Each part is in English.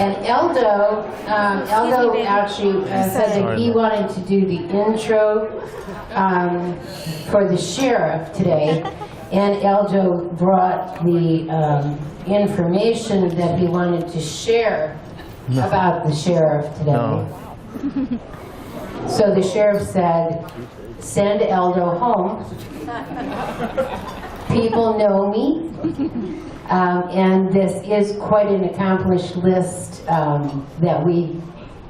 And Eldo actually said that he wanted to do the intro for the sheriff today, and Eldo brought the information that he wanted to share about the sheriff today. No. So the sheriff said, send Eldo home. People know me. And this is quite an accomplished list that we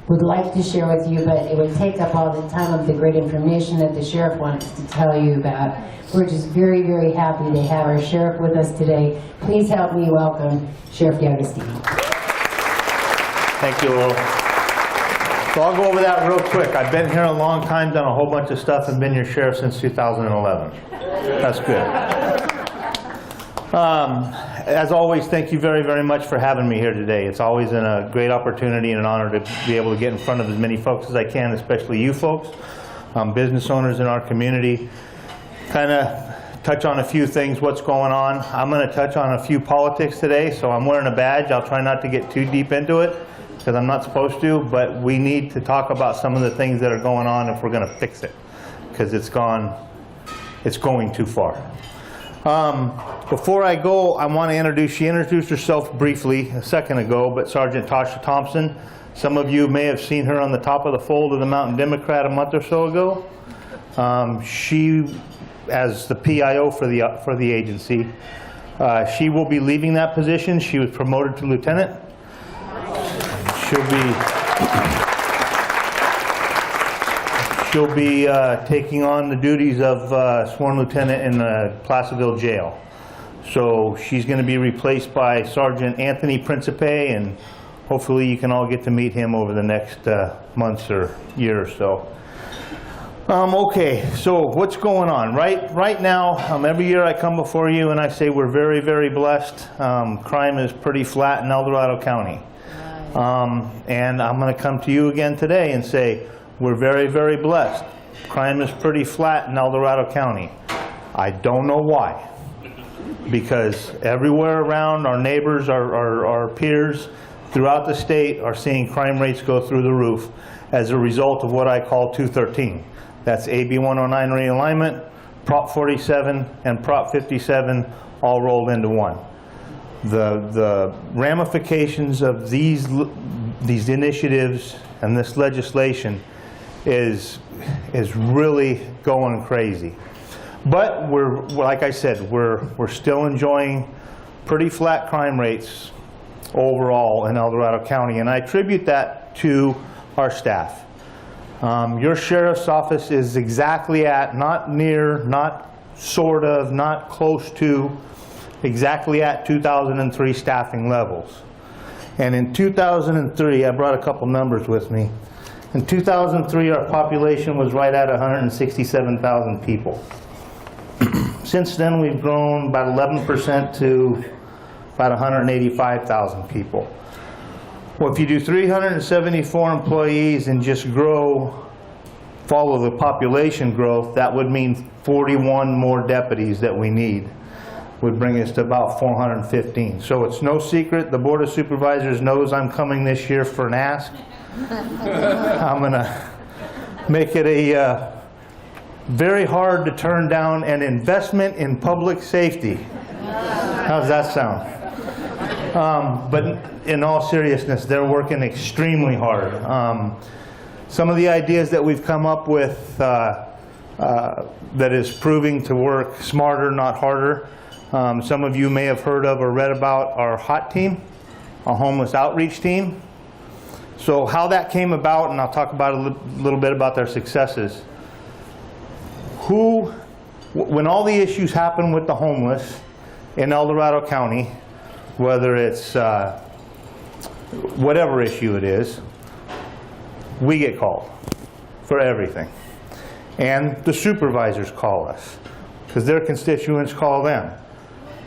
would like to share with you, but it would take up all the time of the great information that the sheriff wants to tell you about. We're just very, very happy to have our sheriff with us today. Please help me welcome Sheriff D'Agostino. Thank you, Laurel. So I'll go over that real quick. I've been here a long time, done a whole bunch of stuff, and been your sheriff since 2011. That's good. As always, thank you very, very much for having me here today. It's always a great opportunity and an honor to be able to get in front of as many folks as I can, especially you folks, business owners in our community. Kind of touch on a few things, what's going on. I'm going to touch on a few politics today, so I'm wearing a badge. I'll try not to get too deep into it, because I'm not supposed to, but we need to talk about some of the things that are going on if we're going to fix it, because it's going too far. Before I go, I want to introduce, she introduced herself briefly a second ago, but Sergeant Tasha Thompson, some of you may have seen her on the top of the fold of the Mountain Democrat a month or so ago. She, as the PIO for the agency, she will be leaving that position. She was promoted to lieutenant. She'll be taking on the duties of sworn lieutenant in the Placerville jail. So she's going to be replaced by Sergeant Anthony Principe, and hopefully you can all get to meet him over the next months or year or so. Okay, so what's going on? Right now, every year I come before you and I say we're very, very blessed. Crime is pretty flat in El Dorado County. And I'm going to come to you again today and say we're very, very blessed. Crime is pretty flat in El Dorado County. I don't know why. Because everywhere around, our neighbors, our peers throughout the state are seeing crime rates go through the roof as a result of what I call 213. That's AB 109 realignment, Prop 47, and Prop 57 all rolled into one. The ramifications of these initiatives and this legislation is really going crazy. But like I said, we're still enjoying pretty flat crime rates overall in El Dorado County, and I attribute that to our staff. Your sheriff's office is exactly at, not near, not sort of, not close to, exactly at 2003 staffing levels. And in 2003, I brought a couple numbers with me. In 2003, our population was right at 167,000 people. Since then, we've grown about 11% to about 185,000 people. Well, if you do 374 employees and just follow the population growth, that would mean 41 more deputies that we need. Would bring us to about 415. So it's no secret, the Board of Supervisors knows I'm coming this year for an ask. I'm going to make it a very hard to turn down an investment in public safety. How's that sound? But in all seriousness, they're working extremely hard. Some of the ideas that we've come up with that is proving to work smarter, not harder. Some of you may have heard of or read about our HOT team, our homeless outreach team. So how that came about, and I'll talk about a little bit about their successes. When all the issues happen with the homeless in El Dorado County, whether it's whatever issue it is, we get called for everything. And the supervisors call us because their constituents call them.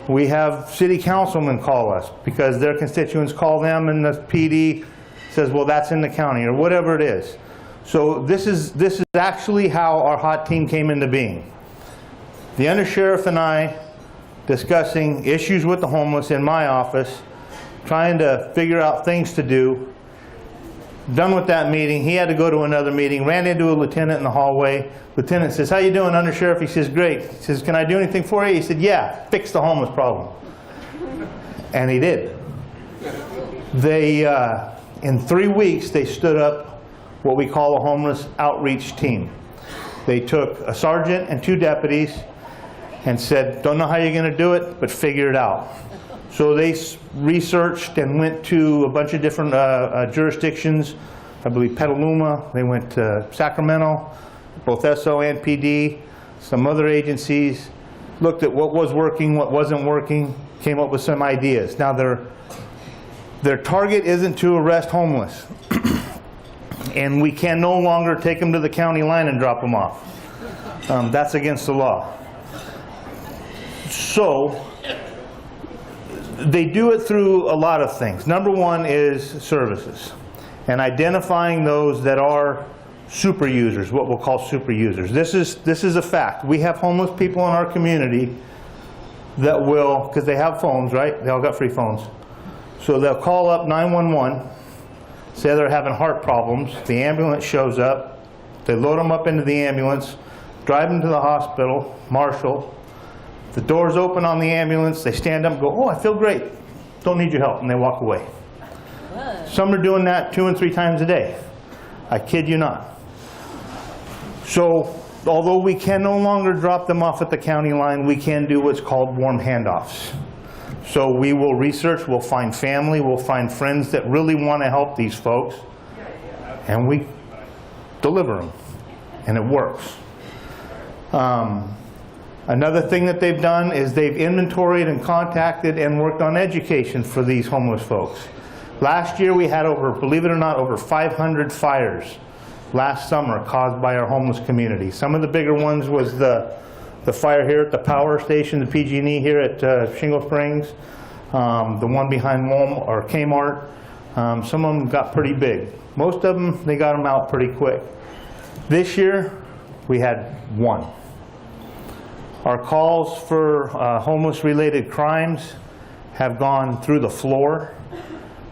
We have city councilmen call us because their constituents call them, and the PD says, well, that's in the county, or whatever it is. So this is actually how our HOT team came into being. The undersheriff and I discussing issues with the homeless in my office trying to figure out things to do. Done with that meeting, he had to go to another meeting, ran into a lieutenant in the hallway. Lieutenant says, "How you doing, Undersheriff?" He says, "Great." He says, "Can I do anything for you?" He said, "Yeah, fix the homeless problem." And he did. They, in 3 weeks, they stood up what we call a homeless outreach team. They took a sergeant and 2 deputies and said, "Don't know how you're going to do it, but figure it out." So they researched and went to a bunch of different jurisdictions. I believe Petaluma, they went to Sacramento, both SO and PD, some other agencies, looked at what was working, what wasn't working, came up with some ideas. Now their target isn't to arrest homeless. And we can no longer take them to the county line and drop them off. That's against the law. So they do it through a lot of things. Number one is services and identifying those that are super users, what we'll call super users. This is a fact. We have homeless people in our community that will, because they have phones, right? They all got free phones. So they'll call up 911, say they're having heart problems. The ambulance shows up. They load them up into the ambulance, drive them to the hospital, marshal. The doors open on the ambulance, they stand up and go, "Oh, I feel great. Don't need your help," and they walk away. Some are doing that 2 and 3 times a day. I kid you not. So, although we can no longer drop them off at the county line, we can do what's called warm handoffs. So we will research, we'll find family, we'll find friends that really want to help these folks, and we deliver them, and it works. Another thing that they've done is they've inventoried and contacted and worked on education for these homeless folks. Last year we had over, believe it or not, over 500 fires last summer caused by our homeless community. Some of the bigger ones was the fire here at the power station, the PG&E here at Shingle Springs, the one behind Walmart or Kmart. Some of them got pretty big. Most of them, they got them out pretty quick. This year we had 1. Our calls for homeless-related crimes have gone through the floor.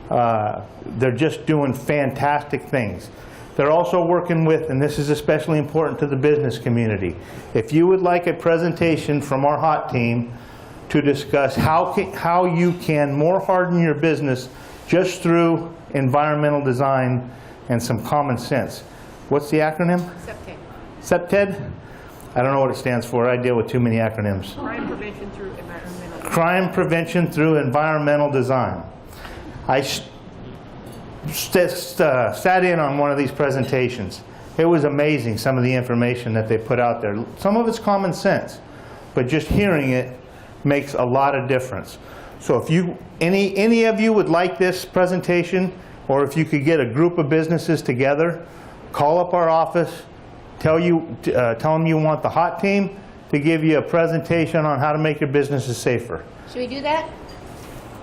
They're just doing fantastic things. They're also working with, and this is especially important to the business community, if you would like a presentation from our HOT team to discuss how you can more harden your business just through environmental design and some common sense. What's the acronym? SEPTED. SEPTED? I don't know what it stands for. I deal with too many acronyms. Crime prevention through environmental design. Crime prevention through environmental design. I sat in on one of these presentations. It was amazing, some of the information that they put out there. Some of it's common sense, but just hearing it makes a lot of difference. So if you, any of you would like this presentation, or if you could get a group of businesses together, call up our office, tell them you want the HOT team to give you a presentation on how to make your businesses safer. Should we do that?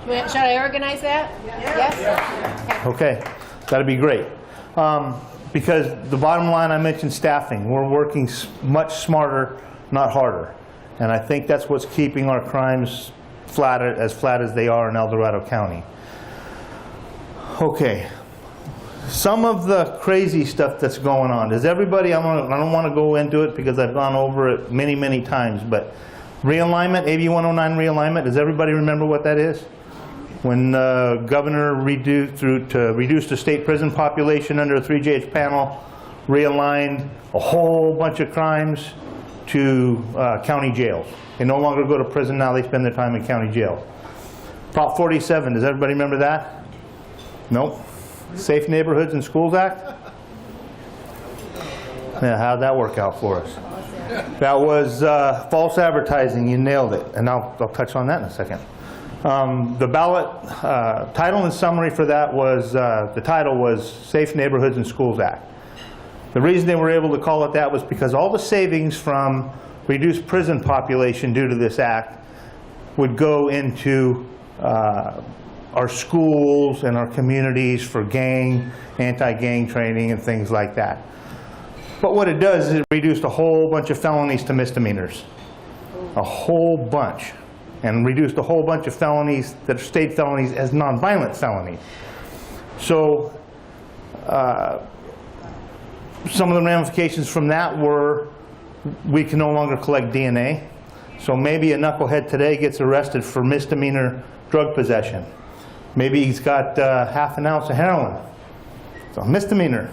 Should I organize that? Yes? Okay, that'd be great. Because the bottom line, I mentioned staffing. We're working much smarter, not harder. And I think that's what's keeping our crimes flat as they are in El Dorado County. Okay, some of the crazy stuff that's going on. Does everybody, I don't want to go into it because I've gone over it many, many times, but realignment, AB 109 realignment, does everybody remember what that is? When the governor reduced the state prison population under a 3-judge panel, realigned a whole bunch of crimes to county jails. They no longer go to prison now, they spend their time in county jail. Prop 47, does everybody remember that? Nope. Safe Neighborhoods and Schools Act? Yeah, how'd that work out for us? That was false advertising, you nailed it, and I'll touch on that in a second. The ballot title and summary for that was, the title was Safe Neighborhoods and Schools Act. The reason they were able to call it that was because all the savings from reduced prison population due to this act would go into our schools and our communities for anti-gang training and things like that. But what it does is it reduced a whole bunch of felonies to misdemeanors. A whole bunch. and reduced a whole bunch of felonies that are state felonies as nonviolent felonies. So some of the ramifications from that were we can no longer collect DNA. So maybe a knucklehead today gets arrested for misdemeanor drug possession. Maybe he's got half an ounce of heroin. It's a misdemeanor.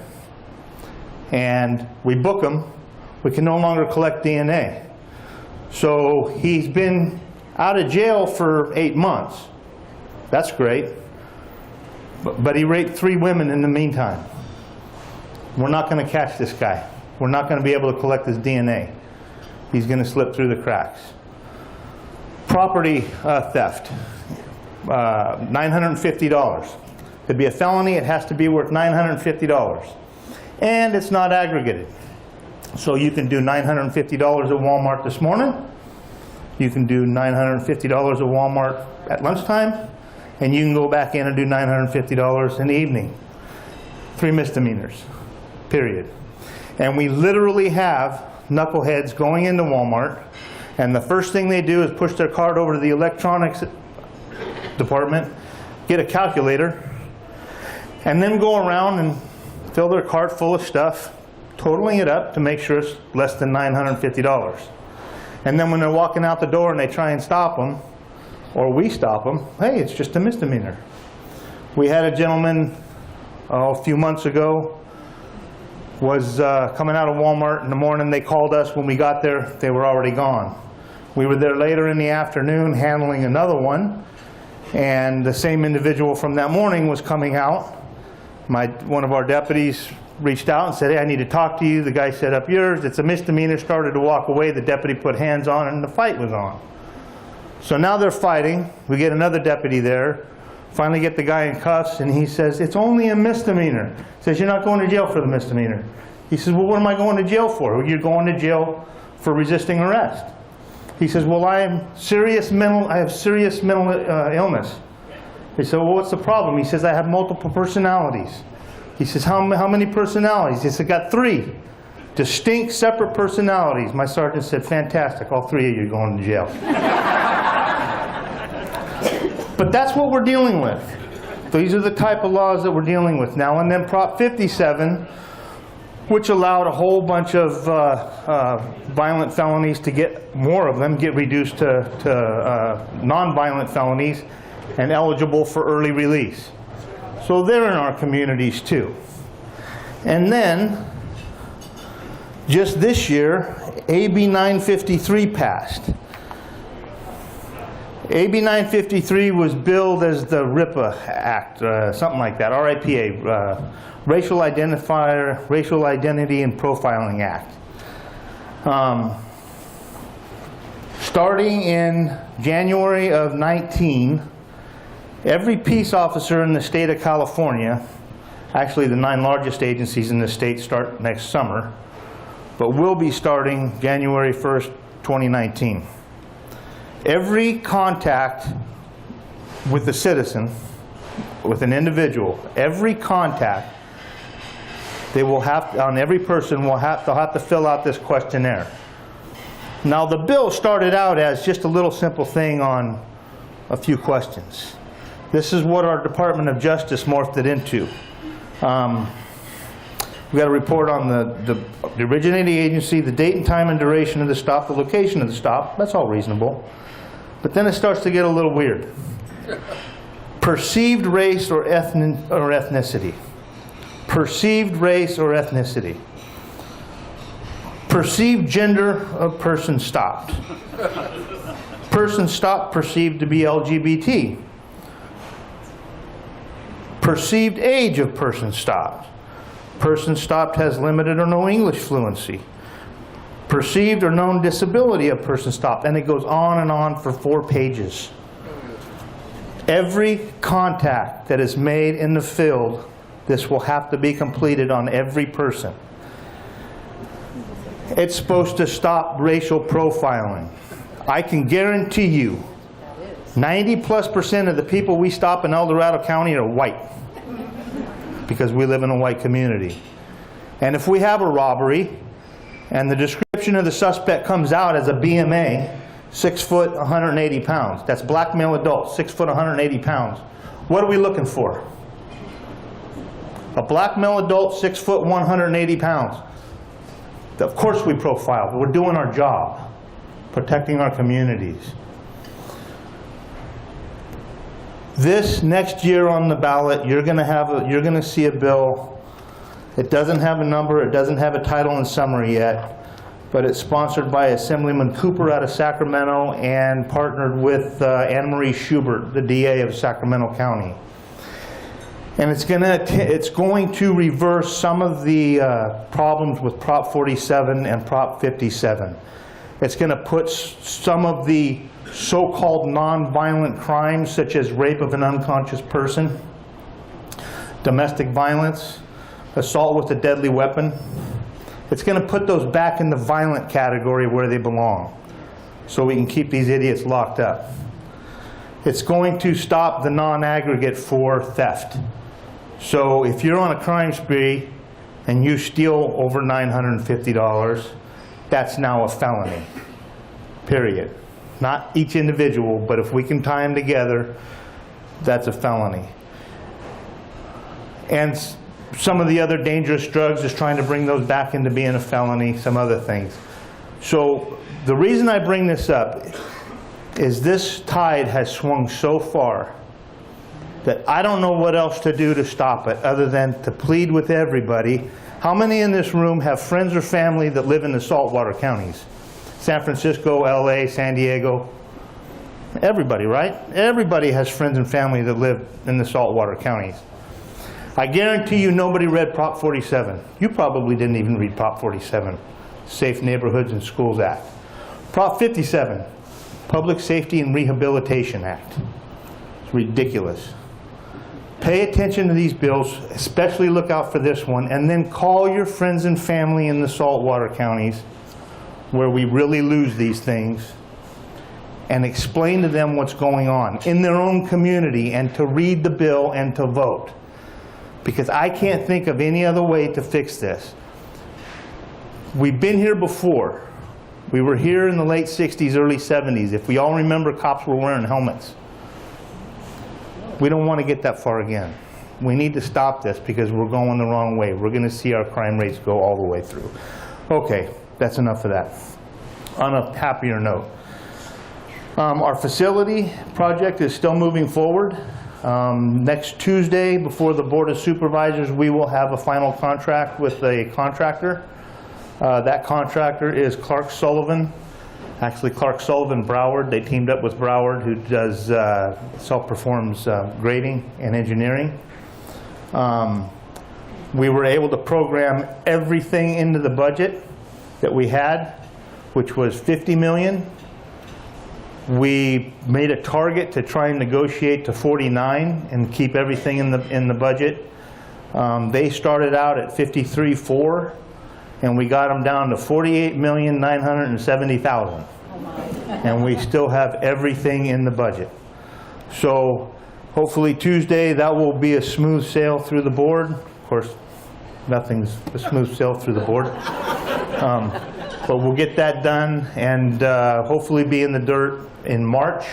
And we book him. We can no longer collect DNA. So he's been out of jail for 8 months. That's great. But he raped 3 women in the meantime. We're not going to catch this guy. We're not going to be able to collect his DNA. He's going to slip through the cracks. Property theft, $950. Could be a felony. It has to be worth $950. And it's not aggregated. So you can do $950 at Walmart this morning. You can do $950 at Walmart at lunchtime. And you can go back in and do $950 in the evening. 3 misdemeanors, period. And we literally have knuckleheads going into Walmart, and the first thing they do is push their card over to the electronics department, get a calculator, and then go around and fill their cart full of stuff, totaling it up to make sure it's less than $950. And then when they're walking out the door and they try and stop them, or we stop them, hey, it's just a misdemeanor. We had a gentleman a few months ago was coming out of Walmart in the morning. They called us. When we got there, they were already gone. We were there later in the afternoon handling another one, and the same individual from that morning was coming out. One of our deputies reached out and said, hey, I need to talk to you. The guy set up yours. It's a misdemeanor. Started to walk away. The deputy put hands on, and the fight was on. So now they're fighting. We get another deputy there. Finally get the guy in cuffs, and he says, it's only a misdemeanor. He says, you're not going to jail for the misdemeanor. He says, well, what am I going to jail for? You're going to jail for resisting arrest. He says, well, I have serious mental illness. He said, well, what's the problem? He says, I have multiple personalities. He says, how many personalities? He said, I got 3 distinct, separate personalities. My sergeant said, fantastic, all 3 of you are going to jail. But that's what we're dealing with. These are the type of laws that we're dealing with now. And then Prop 57, which allowed a whole bunch of violent felonies to get more of them, get reduced to non-violent felonies and eligible for early release. So they're in our communities too. And then, just this year, AB 953 passed. AB 953 was billed as the RIPA Act, something like that, RIPA, Racial Identity and Profiling Act. Starting in January of 19, every peace officer in the state of California, actually the 9 largest agencies in the state start next summer, but will be starting January 1st, 2019. Every contact with a citizen, with an individual, every contact, they will have, on every person, they'll have to fill out this questionnaire. Now the bill started out as just a little simple thing on a few questions. This is what our Department of Justice morphed it into. We've got a report on the originating agency, the date and time and duration of the stop, the location of the stop. That's all reasonable. But then it starts to get a little weird. Perceived race or ethnicity. Perceived race or ethnicity. Perceived gender of person stopped. Person stopped perceived to be LGBT. Perceived age of person stopped. Person stopped has limited or no English fluency. Perceived or known disability of person stopped. And it goes on and on for 4 pages. Every contact that is made in the field, this will have to be completed on every person. It's supposed to stop racial profiling. I can guarantee you 90+% of the people we stop in El Dorado County are white, because we live in a white community. And if we have a robbery and the description of the suspect comes out as a BMA, 6 foot, 180 pounds. That's black male adult, 6 foot, 180 pounds. What are we looking for? A black male adult, 6 foot, 180 pounds. Of course we profile, but we're doing our job, protecting our communities. This next year on the ballot, you're going to see a bill. It doesn't have a number, it doesn't have a title and summary yet, but it's sponsored by Assemblyman Cooper out of Sacramento and partnered with Anne Marie Schubert, the DA of Sacramento County. And it's going to reverse some of the problems with Prop 47 and Prop 57. It's going to put some of the so-called non-violent crimes, such as rape of an unconscious person, domestic violence, assault with a deadly weapon. It's going to put those back in the violent category where they belong, so we can keep these idiots locked up. It's going to stop the non-aggregate for theft. So if you're on a crime spree and you steal over $950, that's now a felony, period. Not each individual, but if we can tie them together, that's a felony. And some of the other dangerous drugs is trying to bring those back into being a felony, some other things. So the reason I bring this up is this tide has swung so far that I don't know what else to do to stop it other than to plead with everybody. How many in this room have friends or family that live in the saltwater counties? San Francisco, LA, San Diego. Everybody, right? Everybody has friends and family that live in the saltwater counties. I guarantee you nobody read Prop 47. You probably didn't even read Prop 47, Safe Neighborhoods and Schools Act. Prop 57, Public Safety and Rehabilitation Act. It's ridiculous. Pay attention to these bills, especially look out for this one, and then call your friends and family in the saltwater counties where we really lose these things, and explain to them what's going on in their own community, and to read the bill and to vote. Because I can't think of any other way to fix this. We've been here before. We were here in the late 60s, early 70s. If we all remember, cops were wearing helmets. We don't want to get that far again. We need to stop this because we're going the wrong way. We're going to see our crime rates go all the way through. Okay. That's enough of that. On a happier note, our facility project is still moving forward. Next Tuesday, before the Board of Supervisors, we will have a final contract with a contractor. That contractor is Clark Sullivan. Actually, Clark Sullivan Broward. They teamed up with Broward, who does self-performs grading and engineering. We were able to program everything into the budget that we had, which was $50 million. We made a target to try and negotiate to 49 and keep everything in the budget. They started out at 53.4, and we got them down to 48,970,000. And we still have everything in the budget. So hopefully Tuesday that will be a smooth sail through the board. Of course, nothing's a smooth sail through the board. But we'll get that done and hopefully be in the dirt in March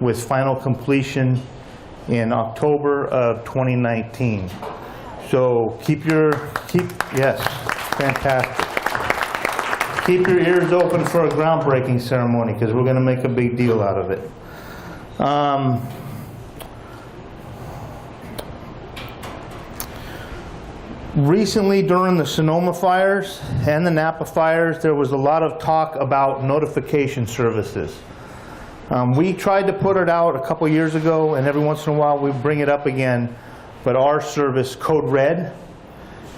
with final completion in October of 2019. So yes, fantastic. Keep your ears open for a groundbreaking ceremony because we're going to make a big deal out of it. Recently, during the Sonoma fires and the Napa fires, there was a lot of talk about notification services. We tried to put it out a couple years ago, and every once in a while we bring it up again, but our service, Code Red,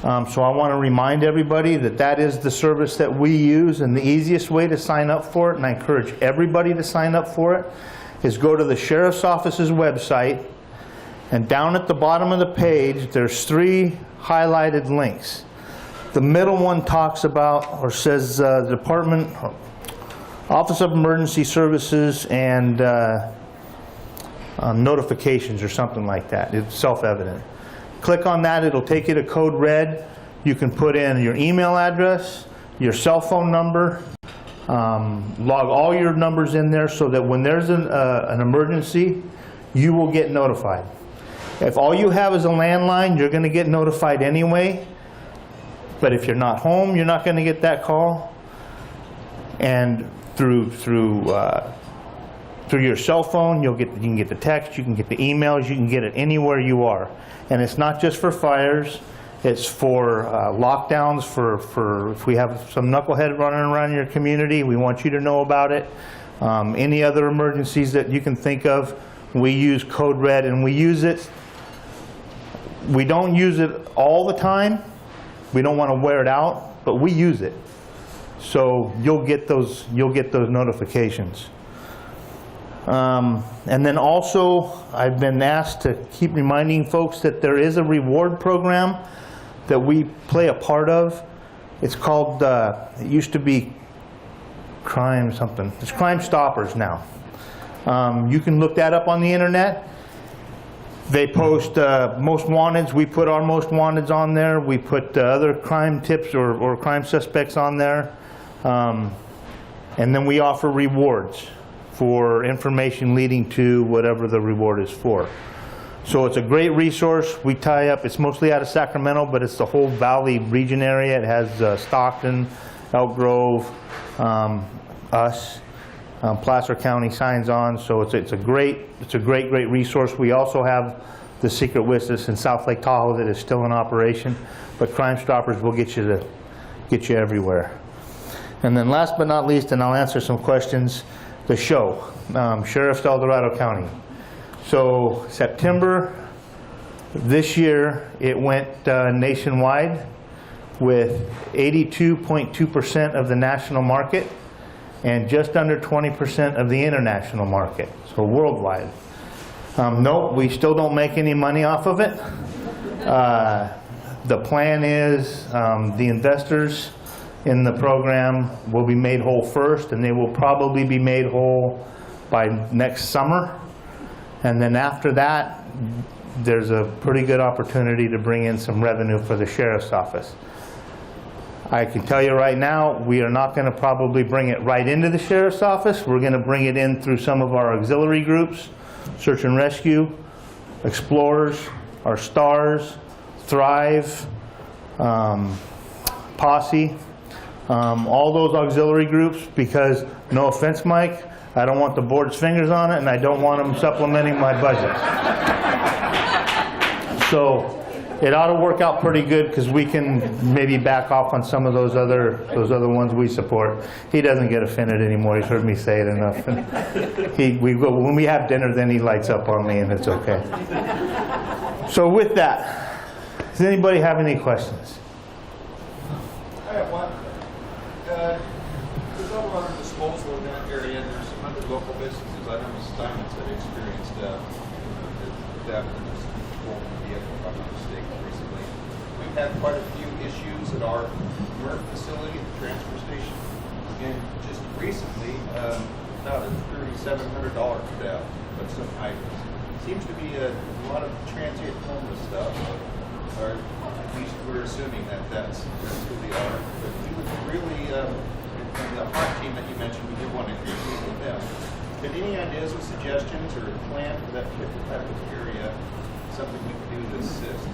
so I want to remind everybody that that is the service that we use, and the easiest way to sign up for it, and I encourage everybody to sign up for it, is go to the Sheriff's Office's website, and down at the bottom of the page, there's 3 highlighted links. The middle one talks about, or says, Department, Office of Emergency Services and notifications or something like that. It's self-evident. Click on that, it'll take you to Code Red. You can put in your email address, your cell phone number, Log all your numbers in there so that when there's an emergency, you will get notified. If all you have is a landline, you're going to get notified anyway. But if you're not home, you're not going to get that call. And through your cell phone, you can get the text, you can get the emails, you can get it anywhere you are. And it's not just for fires. It's for lockdowns, for if we have some knucklehead running around your community, we want you to know about it. Any other emergencies that you can think of, we use Code Red, and we use it. We don't use it all the time. We don't want to wear it out, but we use it. So you'll get those notifications. And then also, I've been asked to keep reminding folks that there is a reward program that we play a part of. It's called, it used to be Crime something. It's Crime Stoppers now. You can look that up on the internet. They post most wanteds. We put our most wanteds on there. We put other crime tips or crime suspects on there. And then we offer rewards for information leading to whatever the reward is for. So it's a great resource. We tie up, it's mostly out of Sacramento, but it's the whole Valley region area. It has Stockton, Elk Grove, us, Placer County signs on. So it's a great resource. We also have the Secret Witness in South Lake Tahoe that is still in operation, but Crime Stoppers will get you everywhere. And then last but not least, and I'll answer some questions, the show, Sheriff's El Dorado County. So September this year, it went nationwide with 82.2% of the national market and just under 20% of the international market, so worldwide. No, we still don't make any money off of it. The plan is the investors in the program will be made whole first, and they will probably be made whole by next summer. And then after that, there's a pretty good opportunity to bring in some revenue for the sheriff's office. I can tell you right now, we are not going to probably bring it right into the sheriff's office. We're going to bring it in through some of our auxiliary groups, Search and Rescue, Explorers, our Stars, Thrive, Posse, all those auxiliary groups, because, no offense, Mike, I don't want the board's fingers on it, and I don't want them supplementing my budget. So it ought to work out pretty good, because we can maybe back off on some of those other ones we support. He doesn't get offended anymore. He's heard me say it enough. And when we have dinner, then he lights up on me, and it's okay. So with that, does anybody have any questions? I have one. There's overwater disposal in that area, and there's some other local businesses. I know Ms. Steinmetz had experienced theft and stolen vehicle, if I'm not mistaken, recently. We've had quite a few issues at our MRF facility at the transfer station. And just recently, about a $3,700 theft of some items. Seems to be a lot of transient homeless stuff. Or at least we're assuming that that's who they are. But we would really, and the hot team that you mentioned, we did want to communicate with them. But any ideas or suggestions or a plan for that particular type of area, something we could do to assist?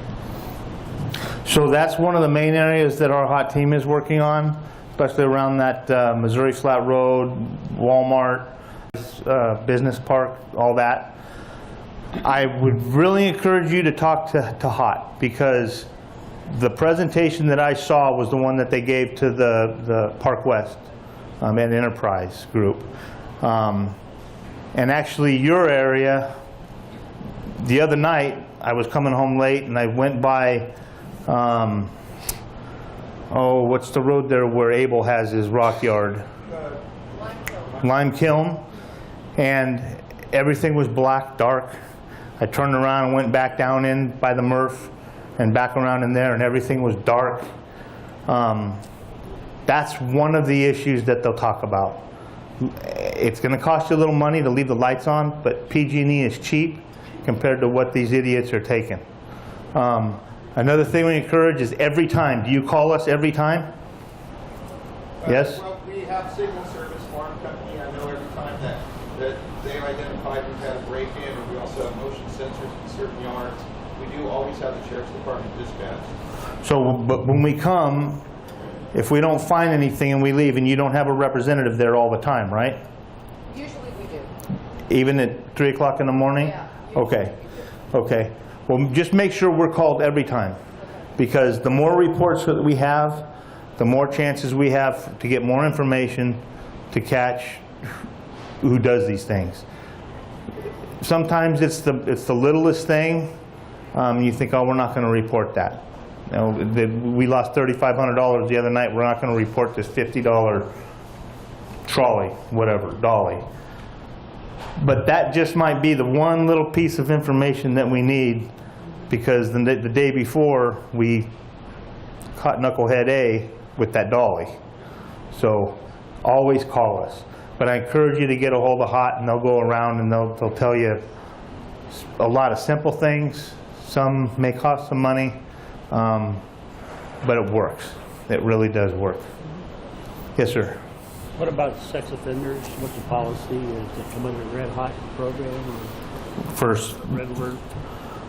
So that's one of the main areas that our hot team is working on, especially around that Missouri Flat Road, Walmart, Business Park, all that. I would really encourage you to talk to HOT, because the presentation that I saw was the one that they gave to the Park West and Enterprise group. And actually your area, the other night, I was coming home late and I went by, what's the road there where Abel has his rock yard? Lime Kiln. And everything was black, dark. I turned around and went back down in by the MRF and back around in there, and everything was dark. That's one of the issues that they'll talk about. It's going to cost you a little money to leave the lights on, but PG&E is cheap compared to what these idiots are taking. Another thing we encourage is every time. Do you call us every time? Yes? Well, we have have signal service farm company. I know every time that they've identified we've had a break-in, or we also have motion sensors in certain yards. We do always have the sheriff's department dispatched. So, but when we come, if we don't find anything and we leave, and you don't have a representative there all the time, right? Usually we do. Even at 3 o'clock in the morning? Yeah. Okay, okay. Well, just make sure we're called every time, because the more reports that we have, the more chances we have to get more information to catch who does these things. Sometimes it's the littlest thing. You think, oh, we're not going to report that. You know, we lost $3,500 the other night. We're not going to report this $50 trolley, whatever, dolly. But that just might be the one little piece of information that we need, because the day before we caught Knucklehead A with that dolly. So always call us. But I encourage you to get a hold of HOT, and they'll go around and they'll tell you a lot of simple things. Some may cost some money, but it works. It really does work. Yes, sir. What about sex offenders? What's the policy? Is it come under Red Hot program or Red Alert?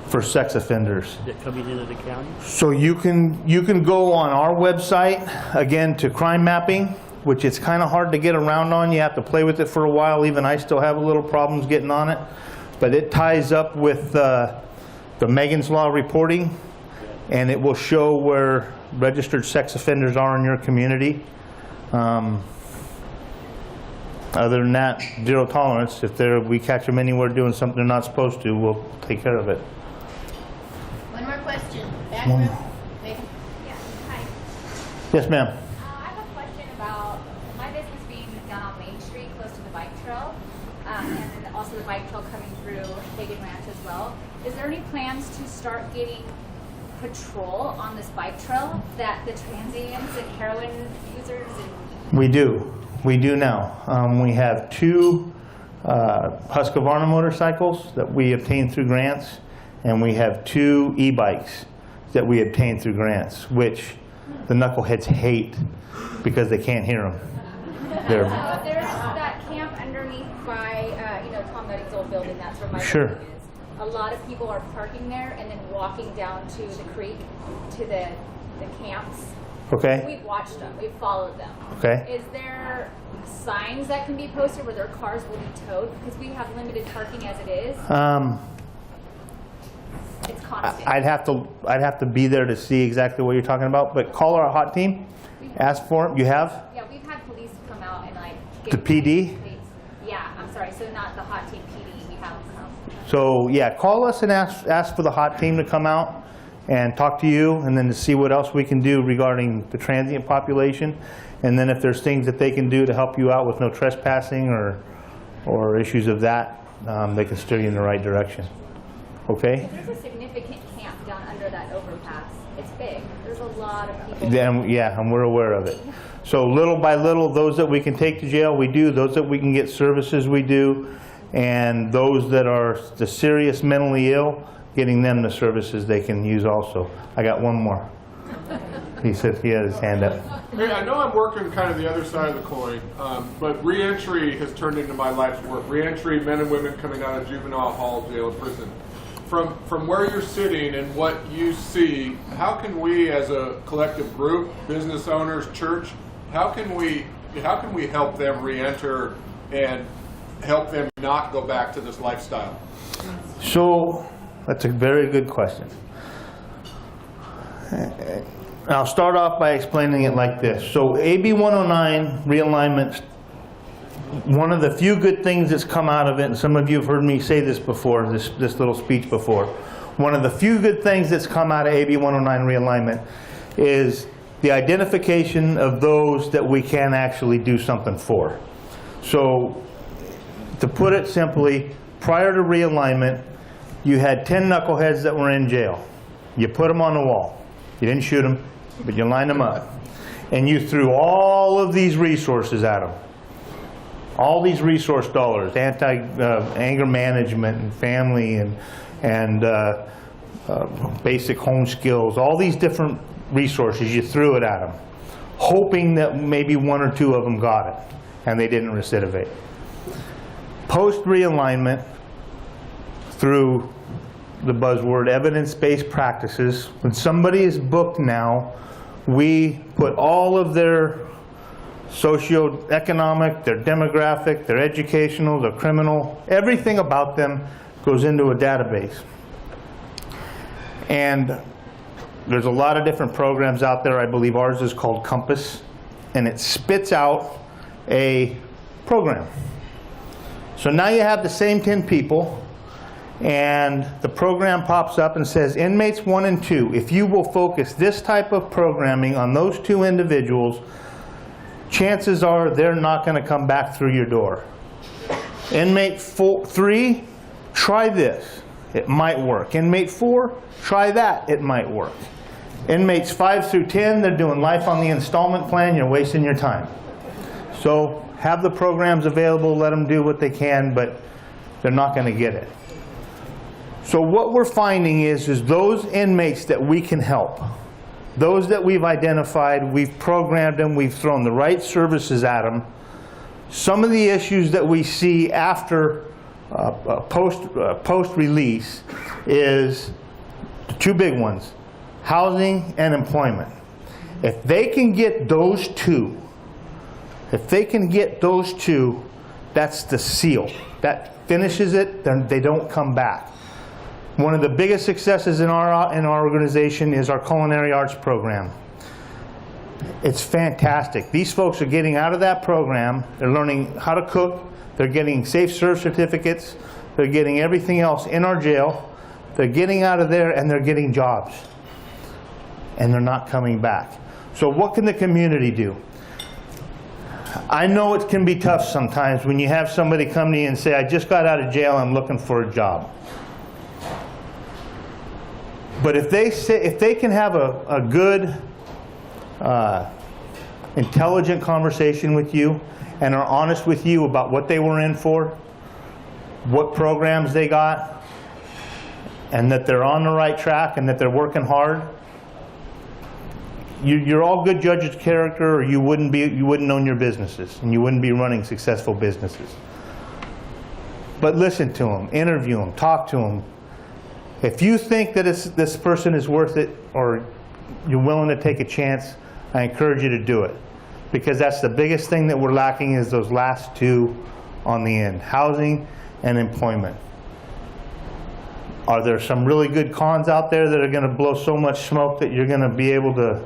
For sex offenders. Is it coming into the county? So you can go on our website, again, to crime mapping, which it's kind of hard to get around on. You have to play with it for a while. Even I still have a little problems getting on it. But it ties up with the Megan's Law reporting, and it will show where registered sex offenders are in your community. Other than that, zero tolerance. If we catch them anywhere doing something they're not supposed to, we'll take care of it. One more question. Back row. Megan. Yeah, hi. Yes, ma'am. I have a question about my business being down on Main Street, close to the bike trail, and then also the bike trail coming through Hagen Ranch as well. Is there any plans to start getting patrol on this bike trail that the transients and heroin users and... We do. We do now. We have 2 Husqvarna motorcycles that we obtained through grants, and we have 2 e-bikes that we obtained through grants, which the knuckleheads hate because they can't hear them. There's that camp underneath by, Tom Nutting's old building. That's where my Sure. building is. A lot of people are parking there and then walking down to the creek to the camps. Okay? We've watched them. We've followed them. Okay. Is there signs that can be posted where their cars will be towed? Because we have limited parking as it is. It's constant. I'd have to be there to see exactly what you're talking about, but call our HOT team, ask for them. You have? Yeah, we've had police come out and The PD? Yeah, I'm sorry. So not the HOT team PD. We have them come. So yeah, call us and ask for the HOT team to come out and talk to you, and then to see what else we can do regarding the transient population. And then if there's things that they can do to help you out with no trespassing or issues of that, they can steer you in the right direction. Okay? There's a significant camp down under that overpass. It's big. There's a lot of people. Then, yeah, and we're aware of it. So little by little, those that we can take to jail, we do. Those that we can get services, we do. And those that are the serious mentally ill, getting them the services they can use also. I got one more. He said he had his hand up. Hey, I know I'm working kind of the other side of the coin, but Reentry has turned into my life's work. Reentry, men and women coming out of juvenile hall, jail, and prison. From where you're sitting and what you see, how can we as a collective group, business owners, church, how can we help them reenter and help them not go back to this lifestyle? So, that's a very good question. I'll start off by explaining it like this. So AB 109 realignment, one of the few good things that's come out of it, and some of you have heard me say this before, this little speech before, one of the few good things that's come out of AB 109 realignment is the identification of those that we can actually do something for. So, to put it simply, prior to realignment, you had 10 knuckleheads that were in jail. You put them on the wall. You didn't shoot them, but you lined them up. And you threw all of these resources at them. All these resource dollars, anger management and family and basic home skills, all these different resources, you threw it at them. hoping that maybe 1 or 2 of them got it, and they didn't recidivate. Post realignment, through the buzzword evidence-based practices, when somebody is booked now, we put all of their socioeconomic, their demographic, their educational, their criminal, everything about them goes into a database. And there's a lot of different programs out there. I believe ours is called Compass, and it spits out a program. So now you have the same 10 people, and the program pops up and says, inmates 1 and 2, if you will focus this type of programming on those 2 individuals, chances are they're not going to come back through your door. Inmate 3, try this. It might work. Inmate 4, try that. It might work. Inmates 5 through 10, they're doing life on the installment plan. You're wasting your time. So have the programs available, let them do what they can, but they're not going to get it. So what we're finding is those inmates that we can help, those that we've identified, we've programmed them, we've thrown the right services at them. Some of the issues that we see after post-release is the 2 big ones, housing and employment. If they can get those 2, that's the seal. That finishes it, then they don't come back. One of the biggest successes in our organization is our culinary arts program. It's fantastic. These folks are getting out of that program, they're learning how to cook, they're getting safe serve certificates, they're getting everything else in our jail, they're getting out of there and they're getting jobs. And they're not coming back. So what can the community do? I know it can be tough sometimes when you have somebody come to you and say, I just got out of jail, I'm looking for a job. But if they can have a good, intelligent conversation with you and are honest with you about what they were in for, what programs they got, and that they're on the right track and that they're working hard, you're all good judges of character, or you wouldn't own your businesses and you wouldn't be running successful businesses. But listen to them, interview them, talk to them. If you think that this person is worth it, or you're willing to take a chance, I encourage you to do it. Because that's the biggest thing that we're lacking, is those last 2 on the end, housing and employment. Are there some really good cons out there that are going to blow so much smoke that you're going to be able to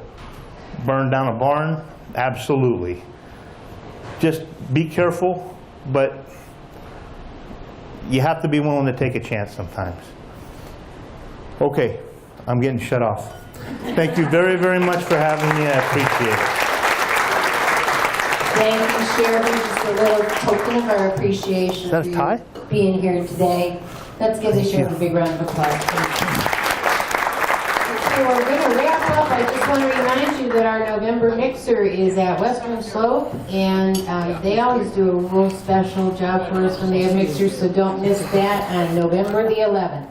burn down a barn? Absolutely. Just be careful, but you have to be willing to take a chance sometimes. Okay, I'm getting shut off. Thank you very, very much for having me. I appreciate it. Thank you, Sheriff. Just a little token of our appreciation Is that a for tie? you being here today. Let's give the Sheriff a big round of applause. So we're going to wrap up. I just want to remind you that our November mixer is at Western Slope, and they always do a real special job for us when they have mixers, so don't miss that on November the 11th.